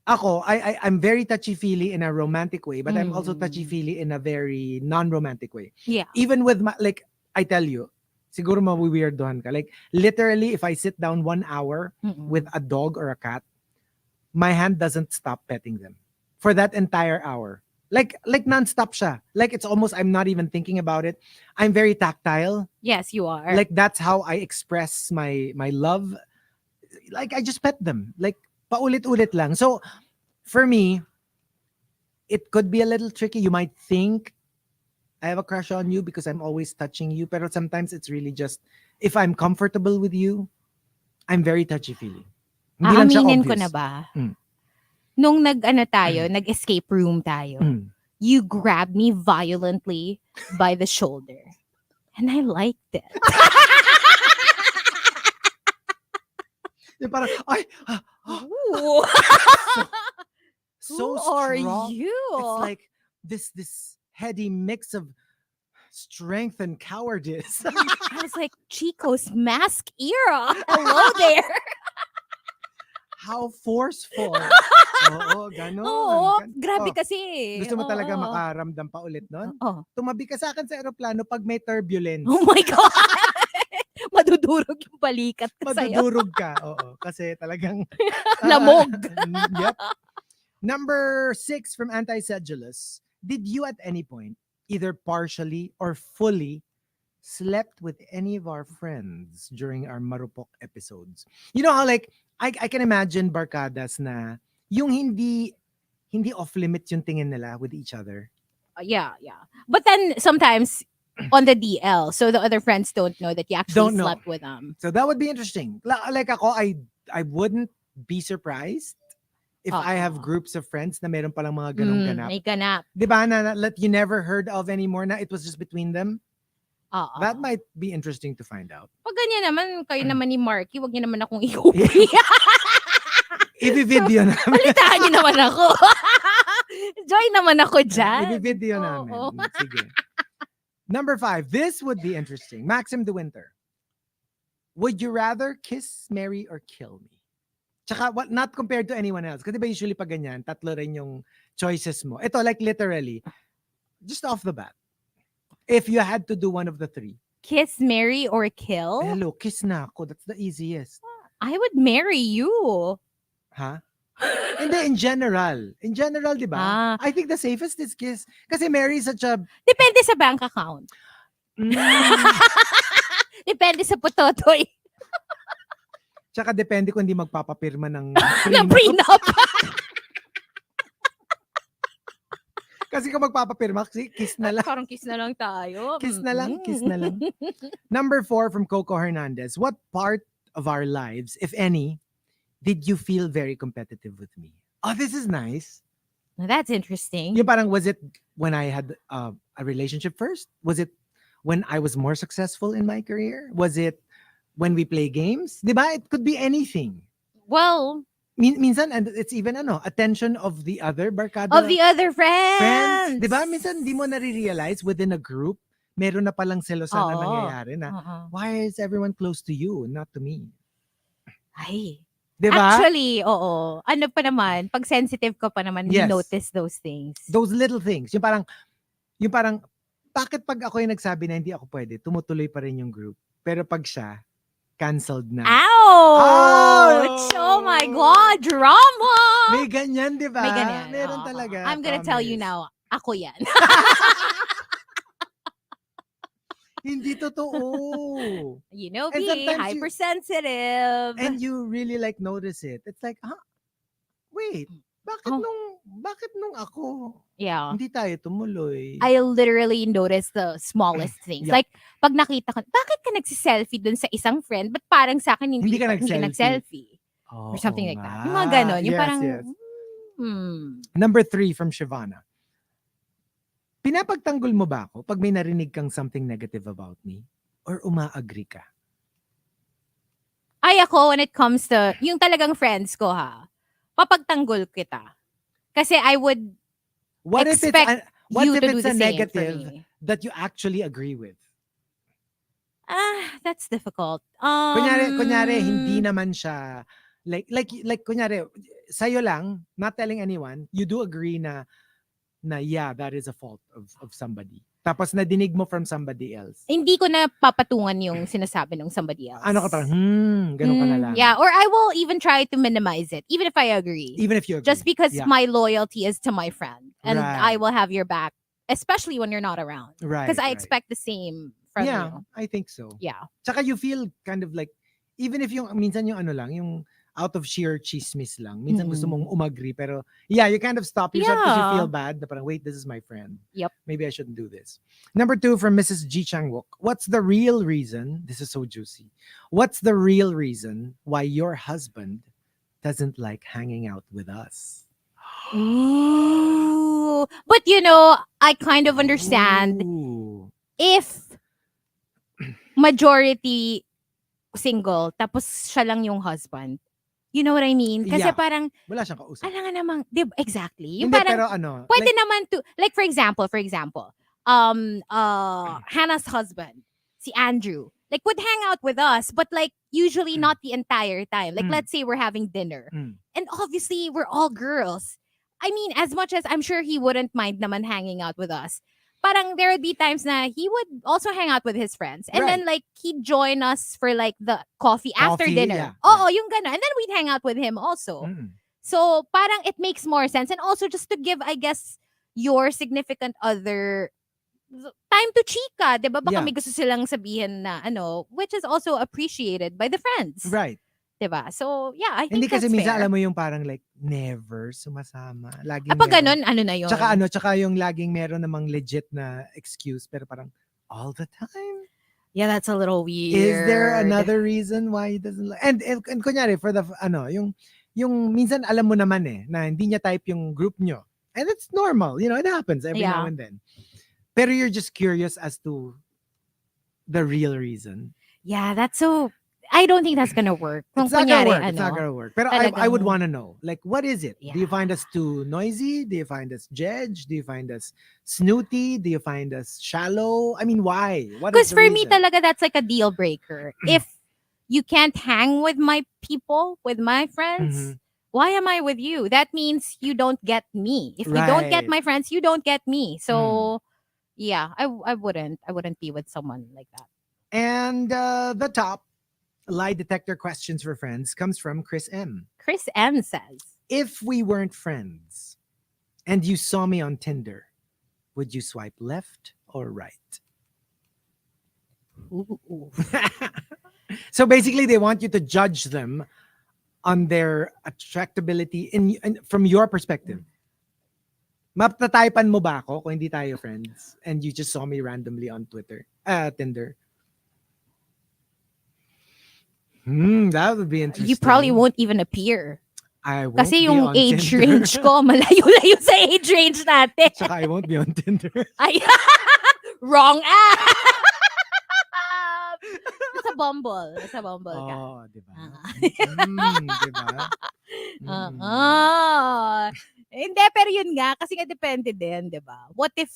I'm very touchy-feely in a romantic way, but I'm also touchy-feely in a very non-romantic way. Yeah. Even with I tell you, siguro mawiweirdohan ka. Like, literally, if I sit down 1 hour with a dog or a cat, my hand doesn't stop petting them for that entire hour. Like non-stop siya. Like, it's almost, I'm not even thinking about it. I'm very tactile. Yes, you are. Like, that's how I express my love. Like, I just pet them. Like, paulit-ulit lang. So, for me, it could be a little tricky. You might think I have a crush on you because I'm always touching you. Pero sometimes it's really just, if I'm comfortable with you, I'm very touchy-feely. Hindi lang siya Aaminin obvious. ko na ba? Nung nag-escape room tayo, you grabbed me violently by the shoulder. And I liked it. Yung parang, ay, Ooh. so Who are strong. you? It's like this heady mix of strength and cowardice. I was like, Chico's mask era. Hello there. How forceful. Oo, ganon. Oo, grabe kasi. Gusto mo talaga Oo. makaramdam pa ulit nun? Oh. Tumabi ka sa akin sa aeroplano pag may turbulence. Oh my God. Madudurog yung balikat ko sa'yo. Madudurog ka. Oo, kasi talagang Lamog. Yep. Number 6 from Anti-Sedulous. Did you at any point, either partially or fully, slept with any of our friends during our Marupok episodes? You know how like, I can imagine barkadas na yung hindi off-limits yung tingin nila with each other. Yeah. But then sometimes on the DL, so the other friends don't know that you actually slept with them. So that would be interesting. Like ako, I wouldn't be surprised if I have groups of friends na meron palang mga ganong ganap. May ganap. Diba na you never heard of anymore na it was just between them? That Oo. might be interesting to find out. Pag ganyan naman, kayo naman ni Marky, wag niyo naman akong i-uwi. I-video namin. Balitaan niyo naman ako. Join naman ako dyan. I-video namin. Oo. Sige. Number 5. This would be interesting. Maxim De Winter. Would you rather kiss, marry, or kill me? Tsaka, not compared to anyone else. Kasi ba usually pag ganyan, tatlo rin yung choices mo. Ito, like literally, just off the bat. If you had to do one of the 3. Kiss, marry, or kill? Hello, kiss na ako. That's the easiest. I would marry you. Ha? Hindi, in general. In general, di ba? I think the safest is kiss. Kasi marry is such a... Depende sa bank account. Depende sa putotoy. Tsaka depende kung hindi magpapapirma ng Ng prenup. Kasi kung magpapapirma, kiss na lang. Parang kiss na lang tayo. Kiss na lang, kiss na lang. Number 4 from Coco Hernandez. What part of our lives, if any, did you feel very competitive with me? Oh, this is nice. That's interesting. Yung parang, was it when I had a relationship first? Was it when I was more successful in my career? Was it when we play games? Diba? It could be anything. Well, Minsan, and it's even attention of the other barkada. of the other friends. Diba? Minsan, di mo nare-realize within a group, meron na palang selosan na Oo. nangyayari na, why is everyone close to you, not to me? Ay. Diba? Actually, oo. Ano pa naman, pag sensitive ka pa naman, you Yes. notice those things. Those little things. Yung parang, bakit pag ako yung nagsabi na hindi ako pwede, tumutuloy pa rin yung group. Pero pag siya, canceled na. Ouch! Oh my God, drama! May ganyan, di ba? May ganyan. Meron Oo. talaga. I'm gonna tell you promise. now, ako yan. Hindi totoo. You know And me, sometimes hypersensitive. And you really notice it. It's like, wait, bakit nung ako, Yeah. hindi tayo tumuloy? I literally notice the smallest things. Yeah. Like, pag nakita ko, bakit ka nagsiselfie dun sa isang friend? Ba't parang sa akin hindi Ka ka nagselfie? Oo Or something like that. nga. Yung mga ganon. Yung Yes, parang, yes. hmm. Number 3 from Shivana. Pinapagtanggol mo ba ako pag may narinig kang something negative about me? Or umaagree ka? Ay, ako, when it comes to, yung talagang friends ko ha, papagtanggol kita. Kasi I would What if expect you if to do it's the a same negative for me. that you actually agree with? That's difficult. Kunyari, hindi naman siya, like kunyari, sa'yo lang, not telling anyone, you do agree na yeah, that is a fault of somebody. Tapos nadinig mo from somebody else. Hindi ko na papatungan yung sinasabi ng somebody else. Ano ka parang, ganun ka na lang. Yeah, or I will even try to minimize it, even if I agree. Even if you agree. Just because Yeah. my loyalty is to my friend. And Right. I will have your back, especially when you're not around. Right. Because I right. expect the same from Yeah, you. I think so. Yeah. Tsaka you feel kind of like, even if minsan yung yung out of sheer chismis lang, minsan gusto mong umagree, pero yeah, you kind of stop yourself because you Yeah. feel bad, na parang, wait, this is my friend. Yep. Maybe I shouldn't do this. Number 2 from Mrs. Ji Chang-wook. What's the real reason, this is so juicy, what's the real reason why your husband doesn't like hanging out with us? Ooh. But I kind of understand Ooh. if majority single, tapos siya lang yung husband. You know what I mean? Kasi Yeah. parang, Wala siyang kausap. alam nga namang, exactly. Yung Hindi, parang, pero pwede like, naman to, like for example, Hannah's husband, si Andrew, like would hang out with us, but like usually not the entire time. Like let's say we're having dinner, and obviously we're all girls. I mean, as much as I'm sure he wouldn't mind naman hanging out with us, parang there would be times na he would also hang out with his friends. And then like he'd join us for like the coffee after dinner. yeah, Oo, yung gano'n. And then we'd hang out with him also. So parang it makes more sense. And also just to give, I guess, your significant other time to chika. Diba? Baka Yeah. may gusto silang sabihin na which is also appreciated by the friends. Right. Diba? So yeah, I think Hindi that's kasi minsan fair. alam mo yung parang like never sumasama. Laging Pag meron. ganun, ano na yun? Tsaka yung laging meron namang legit na excuse pero parang all the time. Yeah, that's a little weird. Is there another reason why he doesn't like? And kunyari for the yung minsan alam mo naman na hindi niya type yung group nyo. And it's normal, it happens every now and then. Pero you're just curious as to the real reason. Yeah, that's so I don't think that's gonna work. Kung It's not gonna kunyari, work. It's not gonna work. Pero I would want to know. Like, what is it? Do you Yeah. find us too noisy? Do you find us judge? Do you find us snooty? Do you find us shallow? I mean, why? What is Because the for me reason? talaga, that's like a deal breaker. If you can't hang with my people, with my friends, why am I with you? That means you don't get me. If you don't get Right. my friends, you don't get me. So yeah, I wouldn't be with someone like that. And the top lie detector questions for friends comes from Chris M. Chris M says, If we weren't friends and you saw me on Tinder, would you swipe left or right? ooh. So basically, they want you to judge them on their attractability from your perspective. Maptataypan mo ba ako kung hindi tayo friends and you just saw me randomly on Tinder? That would be interesting. You probably won't even appear. I won't Kasi be yung on age Tinder. range ko, malayo-layo sa age range natin. Tsaka I won't be on Tinder. Ay, wrong app! Nasa Bumble. Nasa Bumble ka. Oh, di ba? Ah. Di ba? Hindi, pero yun nga, kasi nga depende din, di ba? What if,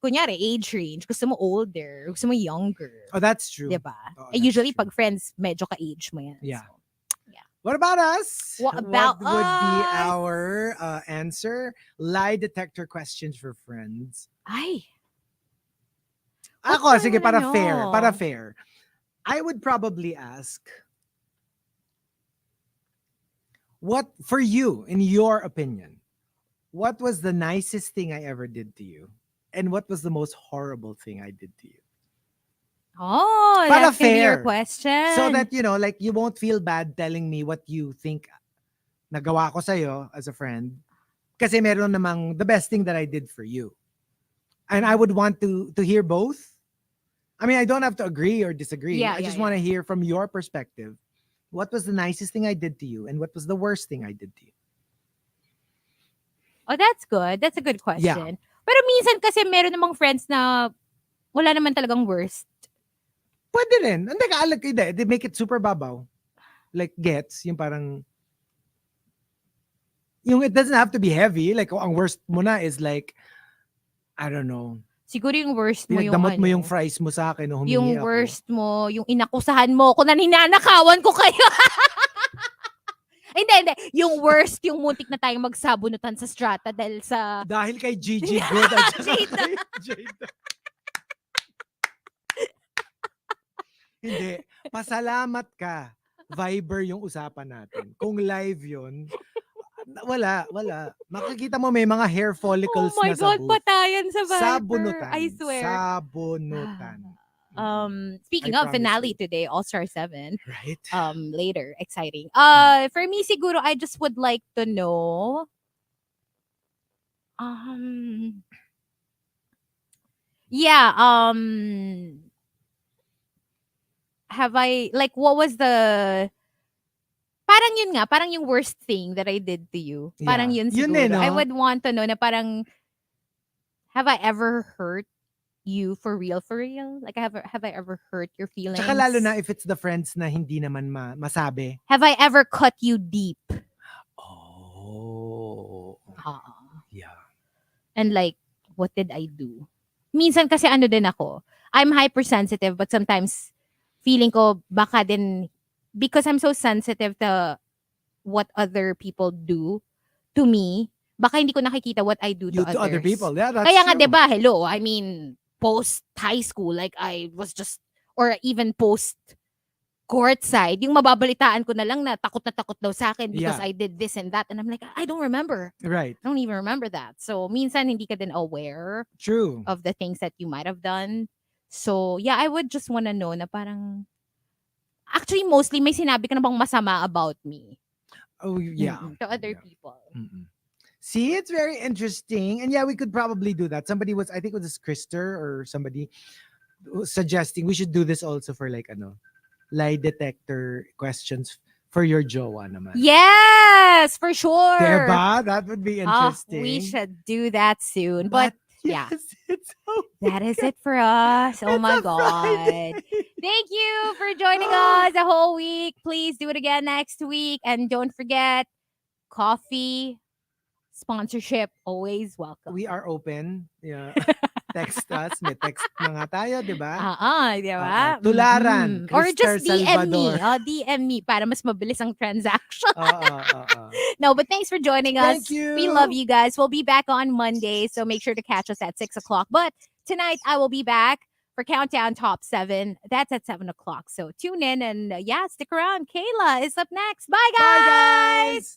kunyari, age range, gusto mo older, gusto mo younger. Oh, that's true. Di ba? Oh, Usually, that's true. pag friends, medyo ka-age mo yan. Yeah. So, What about us? What about would be us? our answer? Lie detector questions for friends. ay, Ako, What sige, do I para know? fair. Para fair. I would probably ask, what, for you, in your opinion, what was the nicest thing I ever did to you? And what was the most horrible thing I did to you? oh, Para that's gonna be your fair. question. So that, like, you won't feel bad telling me what you think nagawa ko sa'yo as a friend. Kasi meron namang the best thing that I did for you. And I would want to hear both. I mean, I don't have to agree or disagree. Yeah, I yeah, just want to hear from your perspective. What was the nicest thing I did to you? And what was the worst thing I did to you? Oh, that's good. That's a good question. Pero minsan kasi meron namang friends na wala naman talagang worst. Pwede rin. Hindi ka alag, they make it super babaw. Like gets, yung parang, yung it doesn't have to be heavy. Like, ang worst mo na is like, I don't know. Siguro yung worst mo yung Pinagdamot mo yung fries mo sa akin, humingi yung ako. worst mo, yung inakusahan mo ko na ninanakawan ko kayo. Hindi. Yung worst, yung muntik na tayong magsabunutan sa strata dahil sa... Dahil kay Gigi Good at saka Jada. kay Jada. Hindi. Pasalamat ka. Viber yung usapan natin. Kung live yun, wala. Makikita mo may mga hair follicles Oh my na sa God, booth. patayan sa Viber. Sabunutan. I swear. Sabunutan. Speaking I of promise finale you. today, All-Star 7. Right? Later, exciting. For me siguro I just would like to know have I, like, what was the, parang yun nga, parang yung worst thing that I did to you. Parang Yeah. yun Yun siguro. eh, no? I would want to know na parang, have I ever hurt you for real? Like, have I ever hurt your feelings? Tsaka lalo na if it's the friends na hindi naman masabi. Have I ever cut you deep? Oh. Yeah. And like, what did I do? Minsan kasi ano din ako, I'm hypersensitive but sometimes feeling ko baka din, because I'm so sensitive to what other people do to me, baka hindi ko nakikita what I do to others. To other people. Yeah, that's Kaya nga, true. diba, hello, I mean, post high school, like I was just, or even post courtside, yung mababalitaan ko na lang na takot daw sa akin because I did this and that. And I'm like, I don't remember. Right. I don't even remember that. So, minsan hindi ka din aware True. of the things that you might have done. So, yeah, I would just wanna know na parang, actually, mostly, may sinabi ka na bang masama about me? Oh, yeah. To other people. See, it's very interesting. And yeah, we could probably do that. Somebody was, I think it was Krister or somebody was suggesting we should do this also for like, lie detector questions for your jowa naman. Yes, for sure. Diba? That would be interesting. We should do that soon. But yeah, it's that is it for us. Oh my God. Thank you for joining us the whole week. Please do it again next week. And don't forget, coffee, sponsorship, always welcome. We are open. Yeah. Text us. May text na nga tayo, di ba? Di ba? Tularan. Or just DM Salvador. me. DM me para mas mabilis ang transaction. Oo. No, but thanks for joining us. Thank you. We love you guys. We'll be back on Monday, so make sure to catch us at 6 o'clock. But tonight, I will be back for Countdown Top 7. That's at 7 o'clock. So tune in and stick around. Kayla is up next. Bye, guys. Bye, guys.